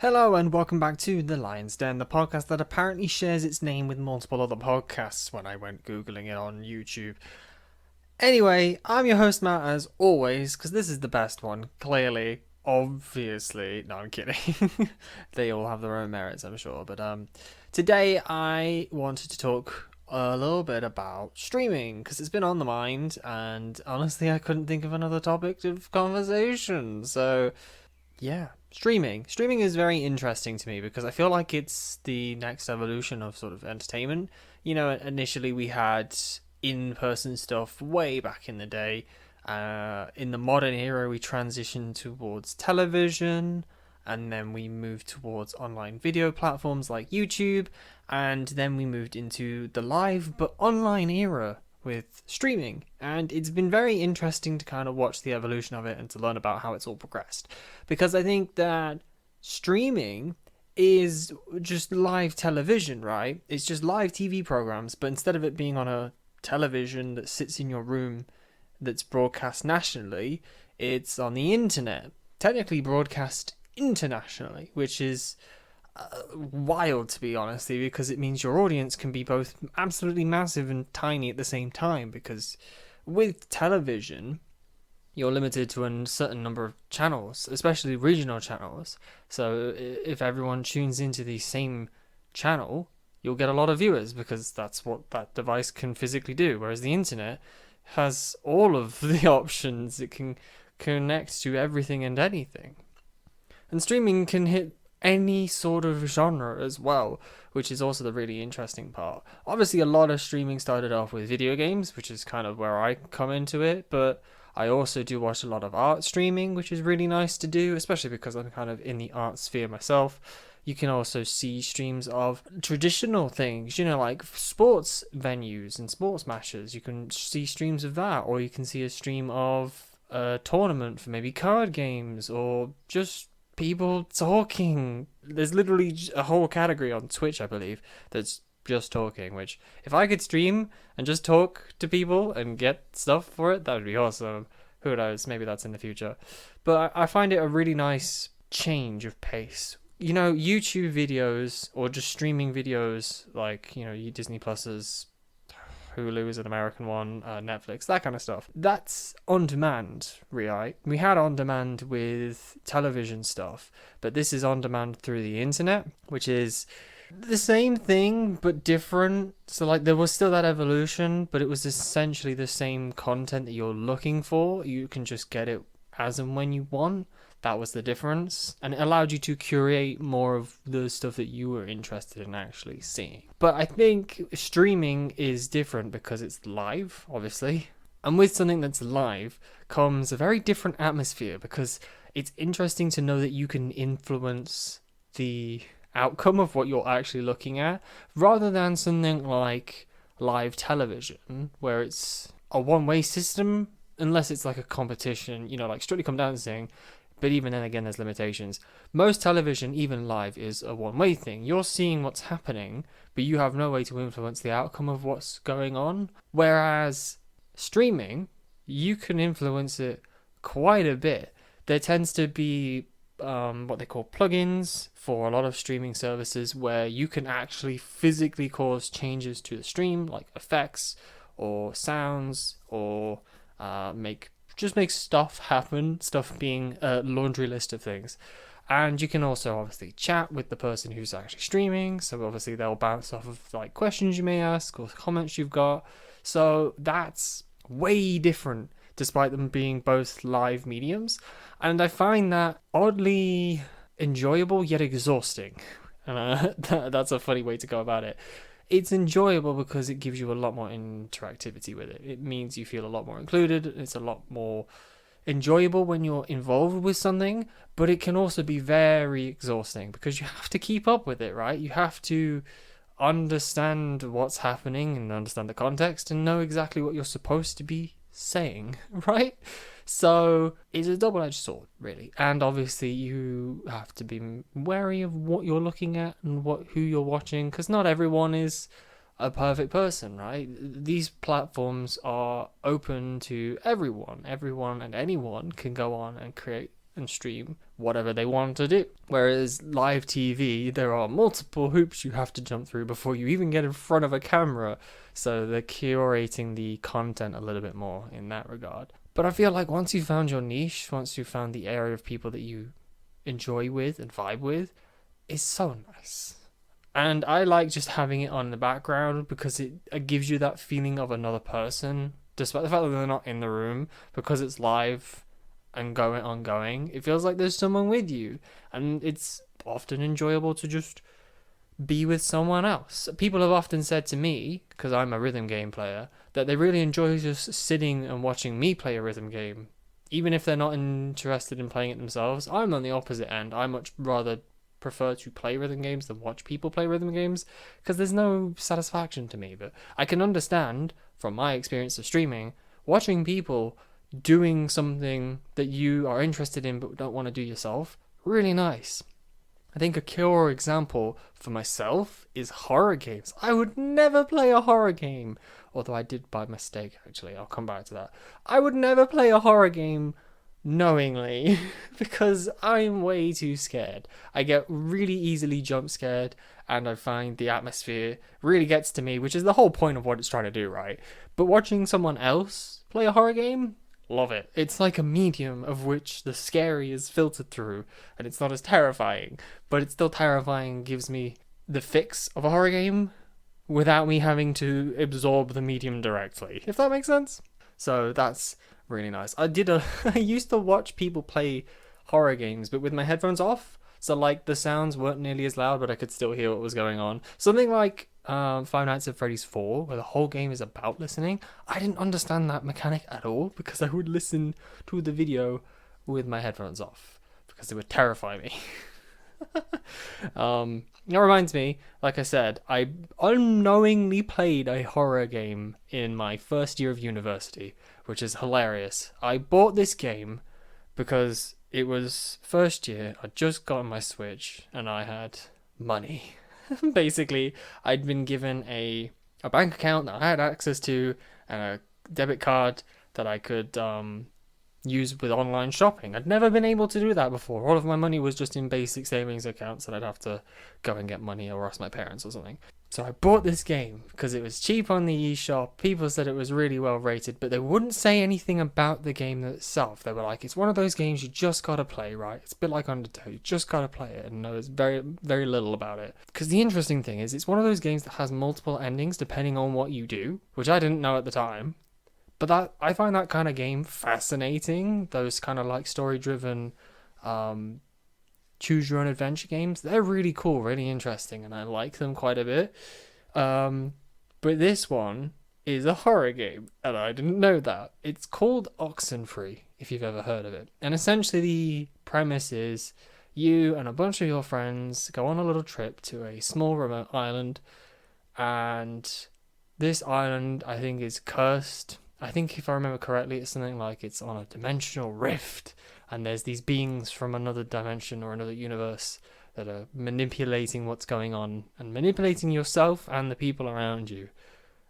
Hello and welcome back to The Lion's Den, the podcast that apparently shares its name with multiple other podcasts when I went googling it on YouTube. Anyway, I'm your host Matt as always, because this is the best one, clearly, obviously. No, I'm kidding. They all have their own merits, I'm sure. But today I wanted to talk a little bit about streaming, because it's been on the mind, and honestly I couldn't think of another topic of conversation, so yeah, streaming. Streaming is very interesting to me because I feel like it's the next evolution of sort of entertainment. You know, initially we had in person stuff way back in the day. In the modern era, we transitioned towards television and then we moved towards online video platforms like YouTube, and then we moved into the live but online era with streaming, and it's been very interesting to kind of watch the evolution of it and to learn about how it's all progressed, because I think that streaming is just live television, right? It's just live TV programs, but instead of it being on a television that sits in your room that's broadcast nationally, it's on the internet, technically broadcast internationally, which is wild, to be honest, because it means your audience can be both absolutely massive and tiny at the same time. Because with television, you're limited to a certain number of channels, especially regional channels. So if everyone tunes into the same channel, you'll get a lot of viewers because that's what that device can physically do. Whereas the internet has all of the options, it can connect to everything and anything. And streaming can hit any sort of genre as well, which is also the really interesting part. Obviously, a lot of streaming started off with video games, which is kind of where I come into it, but I also do watch a lot of art streaming, which is really nice to do, especially because I'm kind of in the art sphere myself. You can also see streams of traditional things, you know, like sports venues and sports matches. You can see streams of that, or you can see a stream of a tournament for maybe card games or just people talking. There's literally a whole category on Twitch, I believe, that's just talking, which if I could stream and just talk to people and get stuff for it, that would be awesome. Who knows, maybe that's in the future. But I find it a really nice change of pace. You know, YouTube videos or just streaming videos like, you know, Disney Plus's, Hulu is an American one, Netflix, that kind of stuff. That's on demand, right? We had on demand with television stuff, but this is on demand through the internet, which is the same thing but different. So like there was still that evolution, but it was essentially the same content that you're looking for. You can just get it as and when you want. That was the difference, and it allowed you to curate more of the stuff that you were interested in actually seeing. But I think streaming is different because it's live, obviously, and with something that's live comes a very different atmosphere, because it's interesting to know that you can influence the outcome of what you're actually looking at, rather than something like live television where it's a one-way system, unless it's like a competition, you know, like Strictly Come Dancing. But even then, again, there's limitations. Most television, even live, is a one-way thing. You're seeing what's happening, but you have no way to influence the outcome of what's going on. Whereas streaming, you can influence it quite a bit. There tends to be what they call plugins for a lot of streaming services where you can actually physically cause changes to the stream, like effects or sounds, or make stuff happen, stuff being a laundry list of things. And you can also obviously chat with the person who's actually streaming, so obviously they'll bounce off of like questions you may ask or comments you've got. So that's way different, despite them being both live mediums. And I find that oddly enjoyable yet exhausting. And that's a funny way to go about it. It's enjoyable because it gives you a lot more interactivity with it. It means you feel a lot more included. It's a lot more enjoyable when you're involved with something, but it can also be very exhausting because you have to keep up with it, right? You have to understand what's happening and understand the context and know exactly what you're supposed to be saying, right? So it's a double-edged sword, really. And obviously you have to be wary of what you're looking at and who you're watching, because not everyone is a perfect person, right? These platforms are open to everyone. Everyone and anyone can go on and create and stream whatever they want to do. Whereas live TV, there are multiple hoops you have to jump through before you even get in front of a camera. So they're curating the content a little bit more in that regard. But I feel like once you've found your niche, once you've found the area of people that you enjoy with and vibe with, it's so nice. And I like just having it on in the background because it gives you that feeling of another person, despite the fact that they're not in the room, because it's live and ongoing. It feels like there's someone with you, and it's often enjoyable to just be with someone else. People have often said to me, because I'm a rhythm game player, that they really enjoy just sitting and watching me play a rhythm game, even if they're not interested in playing it themselves. I'm on the opposite end. I much rather prefer to play rhythm games than watch people play rhythm games, because there's no satisfaction to me. But I can understand, from my experience of streaming, watching people doing something that you are interested in but don't want to do yourself, really nice. I think a killer example for myself is horror games. I would never play a horror game, although I did by mistake, actually. I'll come back to that. I would never play a horror game knowingly because I'm way too scared. I get really easily jump scared, and I find the atmosphere really gets to me, which is the whole point of what it's trying to do, right? But watching someone else play a horror game, love it. It's like a medium of which the scary is filtered through, and it's not as terrifying, but it's still terrifying, gives me the fix of a horror game without me having to absorb the medium directly, if that makes sense. So that's really nice. I used to watch people play horror games, but with my headphones off, so like the sounds weren't nearly as loud, but I could still hear what was going on. Something like Five Nights at Freddy's 4, where the whole game is about listening. I didn't understand that mechanic at all because I would listen to the video with my headphones off because it would terrify me. That reminds me, like I said, I unknowingly played a horror game in my first year of university, which is hilarious. I bought this game because it was first year, I'd just gotten my Switch, and I had money. Basically, I'd been given a bank account that I had access to, and a debit card that I could use with online shopping. I'd never been able to do that before. All of my money was just in basic savings accounts that I'd have to go and get money or ask my parents or something. So I bought this game because it was cheap on the eShop. People said it was really well rated, but they wouldn't say anything about the game itself. They were like, it's one of those games you just gotta play, right? It's a bit like Undertale. You just gotta play it and know it's very, very little about it. Because the interesting thing is, it's one of those games that has multiple endings depending on what you do, which I didn't know at the time. But that I find that kind of game fascinating. Those kind of like story-driven choose your own adventure games, they're really cool, really interesting, and I like them quite a bit. But this one is a horror game, and I didn't know that. It's called Oxenfree, if you've ever heard of it. And essentially the premise is you and a bunch of your friends go on a little trip to a small remote island, and this island, I think, is cursed. I think if I remember correctly, it's something like it's on a dimensional rift, and there's these beings from another dimension or another universe that are manipulating what's going on and manipulating yourself and the people around you.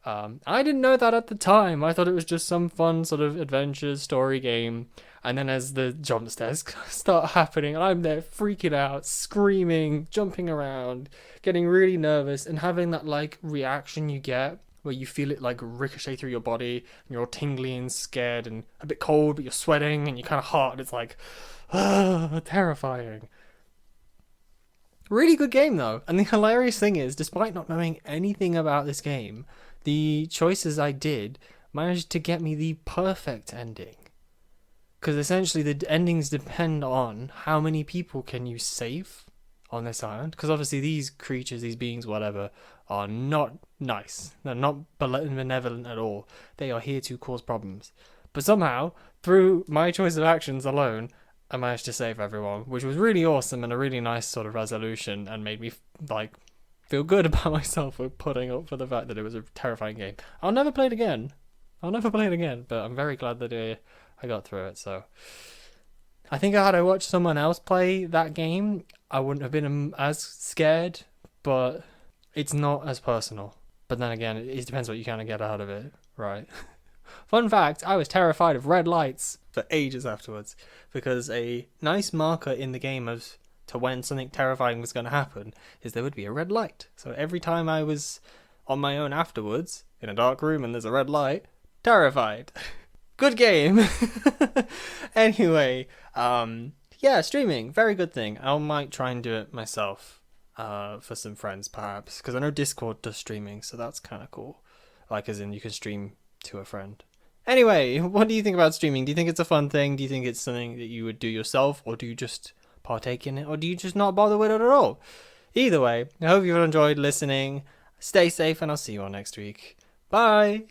I didn't know that at the time. I thought it was just some fun sort of adventure story game. And then as the jump scares start happening, I'm there freaking out, screaming, jumping around, getting really nervous, and having that like reaction you get where you feel it like ricochet through your body, and you're all tingly and scared and a bit cold, but you're sweating and you're kind of hot, and it's like, terrifying. Really good game though, and the hilarious thing is, despite not knowing anything about this game, the choices I did managed to get me the perfect ending. Because essentially the endings depend on how many people can you save on this island. Because obviously these creatures, these beings, whatever, are not nice. They're not benevolent at all. They are here to cause problems. But somehow, through my choice of actions alone, I managed to save everyone, which was really awesome and a really nice sort of resolution, and made me feel good about myself for putting up for the fact that it was a terrifying game. I'll never play it again, but I'm very glad that I got through it. So I think had I watched someone else play that game, I wouldn't have been as scared, but it's not as personal. But then again, it depends what you kind of get out of it, right? Fun fact, I was terrified of red lights for ages afterwards, because a nice marker in the game of to when something terrifying was going to happen is there would be a red light. So every time I was on my own afterwards, in a dark room and there's a red light, terrified. Good game. Anyway, yeah, streaming, very good thing. I might try and do it myself, for some friends perhaps, because I know Discord does streaming, so that's kind of cool. Like, as in, you can stream to a friend. Anyway, what do you think about streaming? Do you think it's a fun thing? Do you think it's something that you would do yourself, or do you just partake in it, or do you just not bother with it at all? Either way, I hope you've enjoyed listening. Stay safe, and I'll see you all next week. Bye!